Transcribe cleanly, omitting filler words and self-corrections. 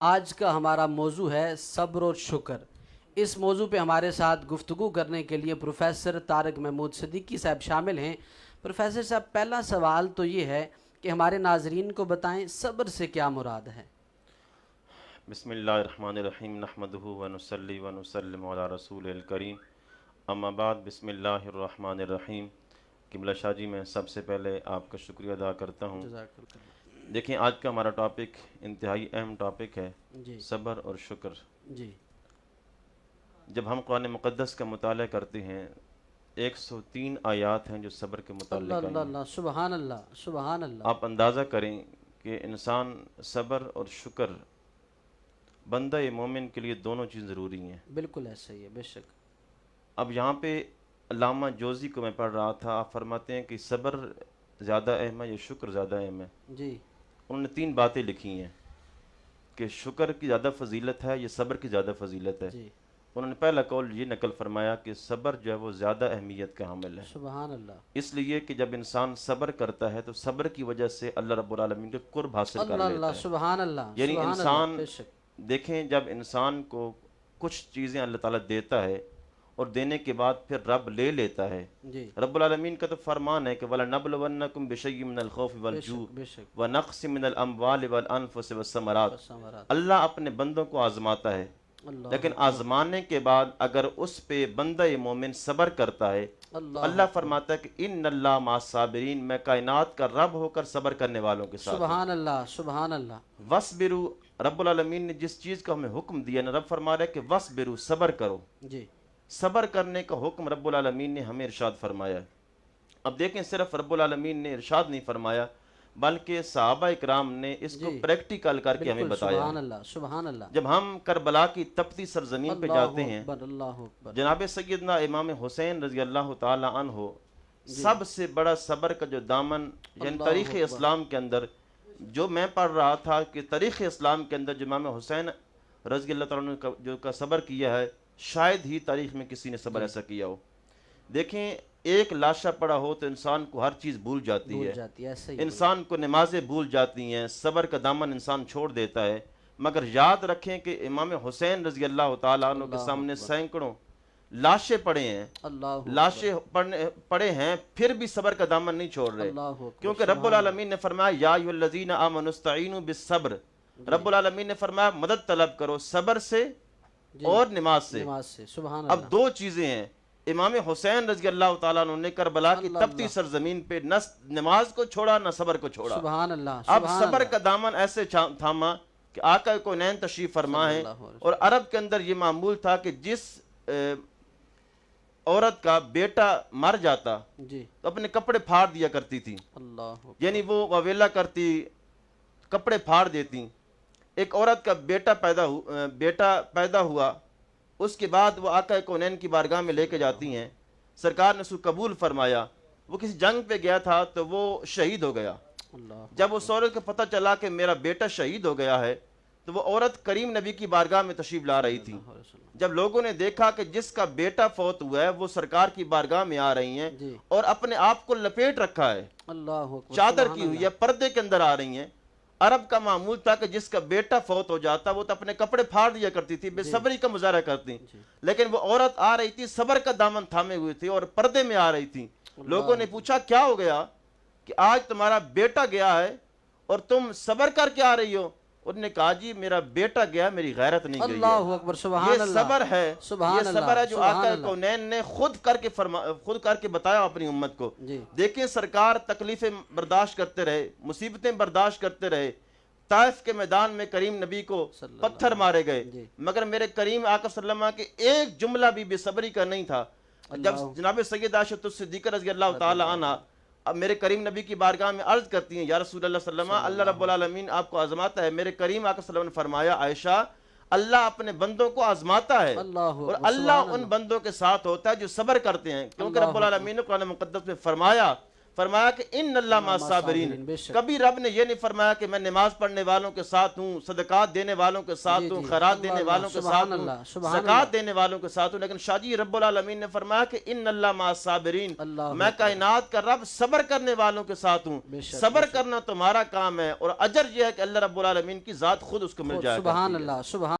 آج کا ہمارا موضوع ہے صبر اور شکر۔ اس موضوع پہ ہمارے ساتھ گفتگو کرنے کے لیے پروفیسر طارق محمود صدیقی صاحب شامل ہیں۔ پروفیسر صاحب، پہلا سوال تو یہ ہے کہ ہمارے ناظرین کو بتائیں صبر سے کیا مراد ہے؟ بسم اللہ الرحمن الرحیم نحمدہ ونصلی ونسلم علی رسول الکریم اما بعد بسم اللہ الرحمن الرحیم۔ قبلہ شاہ جی، میں سب سے پہلے آپ کا شکریہ ادا کرتا ہوں۔ جزاک اللہ۔ دیکھیں، آج کا ہمارا ٹاپک انتہائی اہم ٹاپک ہے، جی صبر اور شکر۔ جی جب ہم قرآن مقدس کا مطالعہ کرتے ہیں، 103 آیات ہیں جو صبر کے اللہ متعلق اللہ آئی ہیں۔ اللہ، سبحان اللہ سبحان اللہ۔ آپ اندازہ کریں کہ انسان صبر اور شکر، بندہ مومن کے لیے دونوں چیز ضروری ہیں۔ بالکل ایسا ہی ہے، بے شک۔ اب یہاں پہ علامہ جوزی کو میں پڑھ رہا تھا، آپ فرماتے ہیں کہ صبر زیادہ اہم ہے یا شکر زیادہ اہم ہے؟ جی انہوں نے 3 باتیں لکھی ہیں کہ شکر کی زیادہ فضیلت ہے یا صبر کی زیادہ فضیلت ہے۔ جی، انہوں نے پہلا قول یہ نقل فرمایا کہ صبر جو ہے وہ زیادہ اہمیت کا حامل ہے، سبحان اللہ اس لیے کہ جب انسان صبر کرتا ہے تو صبر کی وجہ سے اللہ رب العالمین کے قرب حاصل کر اللہ لیتا اللہ، ہے۔ سبحان اللہ یعنی سبحان اللہ، انسان، بے شک۔ دیکھیں، جب انسان کو کچھ چیزیں اللہ تعالیٰ دیتا ہے اور دینے کے بعد پھر رب لے لیتا ہے، جی، رب العالمین کا تو فرمان ہے کہ وَلَنَبْلُوَنَّكُمْ بِشَيْءٍ مِّنَ الْخَوْفِ بے وَالْجُوعِ شک بے شک۔ وَنَقْصٍ مِّنَ الْأَمْوَالِ وَالْأَنفُسِ وَالثَّمَرَاتِ۔ بسمرات، اللہ اپنے بندوں کو آزماتا ہے، اللہ لیکن اکبر، آزمانے کے بعد اگر اس پہ بندہ مومن صبر کرتا ہے تو اللہ اللہ اکبر، فرماتا ہے کہ ان اللہ مع الصابرین، میں کائنات کا رب ہو کر صبر کرنے والوں کے ساتھ ہوں۔ سبحان اللہ سبحان اللہ۔ وَاصْبِرُوا، رب العالمین نے جس چیز کا ہمیں حکم دیا نا، رب فرما رہا ہے کہ وَاصْبِرُوا، صبر کرو۔ جی صبر کرنے کا حکم رب العالمین نے ہمیں ارشاد فرمایا ہے۔ اب دیکھیں، صرف رب العالمین نے ارشاد نہیں فرمایا بلکہ صحابہ اکرام نے اس کو جی، پریکٹیکل کر کے ہمیں بالکل، بتایا سبحان ہے۔ اللہ سبحان اللہ۔ جب ہم کربلا کی تپتی سرزمین پہ اللہ جاتے ہیں، اکبر اللہ اکبر۔ جناب سیدنا امام حسین رضی اللہ تعالی عنہ، جی، سب سے بڑا صبر کا جو دامن، یعنی اللہ تاریخ اکبر۔ اسلام کے اندر جو میں پڑھ رہا تھا کہ تاریخ اسلام کے اندر جو امام حسین رضی اللہ تعالیٰ عنہ جو کا صبر کیا ہے، شاید ہی تاریخ میں کسی نے صبر ایسا کیا ہو۔ دیکھیں، ایک لاشہ پڑا ہو تو انسان کو ہر چیز بھول جاتی بھول ہے، جاتی ہے، ایسے ہی انسان کو نمازیں بھول جاتی ہیں، صبر کا دامن انسان چھوڑ دیتا ہے۔ مگر یاد رکھیں کہ امام حسین رضی اللہ تعالیٰ عنہ کے اللہ سامنے اکبر، سینکڑوں لاشیں پڑے ہیں، اللہ اکبر، لاشیں پڑے ہیں، پھر بھی صبر کا دامن نہیں چھوڑ رہے، اللہ اکبر، کیونکہ رب العالمین نے فرمایا یا ایھا الذین آمنوا استعینوا بالصبر۔ رب العالمین نے فرمایا مدد طلب کرو صبر سے جی، اور نماز سے۔ نماز سے، سبحان اللہ۔ اب 2 چیزیں ہیں، امام حسین رضی اللہ تعالیٰ عنہ نے کربلا کی اللہ تپتی سرزمین پہ نہ نماز کو چھوڑا نہ صبر کو چھوڑا۔ سبحان اللہ اب سبحان صبر اللہ، کا دامن ایسے تھاما کہ آقا کونین تشریف فرما ہے، صلی اللہ علیہ اور عرب کے اندر یہ معمول تھا کہ جس عورت کا بیٹا مر جاتا جی، تو اپنے کپڑے پھاڑ دیا کرتی تھی، اللہ اکبر، یعنی وہ واویلا کرتی، کپڑے پھاڑ دیتی۔ ایک عورت کا بیٹا پیدا ہوا، اس کے بعد وہ آقا کونین کی بارگاہ میں لے کے جاتی ہیں، سرکار نے اس کو قبول فرمایا۔ وہ کسی جنگ پہ گیا تھا تو وہ شہید ہو گیا۔ اللہ جب اس عورت کو پتہ چلا کہ میرا بیٹا شہید ہو گیا ہے تو وہ عورت کریم نبی کی بارگاہ میں تشریف لا رہی تھی۔ علیہ وسلم، جب لوگوں نے دیکھا کہ جس کا بیٹا فوت ہوا ہے وہ سرکار کی بارگاہ میں آ رہی ہیں جی، اور اپنے آپ کو لپیٹ رکھا ہے، اللہ اکبر، چادر سبحان کی ہوئی اللہ، ہے، پردے کے اندر آ رہی ہیں۔ عرب کا معمول تھا کہ جس کا بیٹا فوت ہو جاتا وہ تو اپنے کپڑے پھاڑ دیا کرتی تھی، بے صبری کا مظاہرہ کرتی، جی، لیکن وہ عورت آ رہی تھی صبر کا دامن تھامے ہوئی تھی اور پردے میں آ رہی تھی۔ لوگوں نے پوچھا کیا ہو گیا کہ آج تمہارا بیٹا گیا ہے اور تم صبر کر کے آ رہی ہو؟ انہوں نے کہا جی میرا بیٹا گیا، میری غیرت نہیں گئی ہے۔ اللہ اکبر، سبحان یہ اللہ، صبر ہے، سبحان یہ صبر اللہ، ہے جو سبحان آقا اللہ، کونین نے خود کر کے بتایا اپنی امت کو۔ جی، دیکھیں، سرکار تکلیفیں برداشت کرتے رہے، مصیبتیں برداشت کرتے رہے، طائف کے میدان میں کریم نبی کو صلی اللہ پتھر مارے گئے، جی، مگر میرے کریم آقا صلی اللہ علیہ وسلم کے ایک جملہ بھی بے صبری کا نہیں تھا۔ جب جناب سید عائشہ الصدیقہ رضی اللہ تعالی عنہ اب میرے کریم نبی کی بارگاہ میں عرض کرتی ہیں یا رسول اللہ صلی اللہ علیہ وسلم، اللہ رب العالمین آپ کو آزماتا ہے۔ میرے کریم آقا صلی اللہ علیہ وسلم نے فرمایا عائشہ، اللہ اپنے بندوں کو آزماتا ہے اللہ اور اکبر، اللہ ان بندوں کے ساتھ ہوتا ہے جو صبر کرتے ہیں، کیونکہ رب العالمین نے قرآن مقدس میں فرمایا فرمایا کہ ان اللہ مع الصابرین. بے شک. کبھی رب نے یہ نہیں فرمایا کہ میں نماز پڑھنے والوں کے ساتھ ہوں، صدقات دینے والوں کے ساتھ ہوں، خیرات دینے والوں کے ساتھ ہوں، زکوٰۃ دینے والوں کے ساتھ ہوں، لیکن شاہ جی رب العالمین نے فرمایا کہ ان اللہ مع الصابرین، میں کائنات کا رب صبر کرنے والوں کے ساتھ ہوں. صبر کرنا تمہارا کام ہے، اور اجر یہ ہے کہ اللہ رب العالمین کی ذات خود اس کو مل جائے گا. سبحان اللہ، سبحان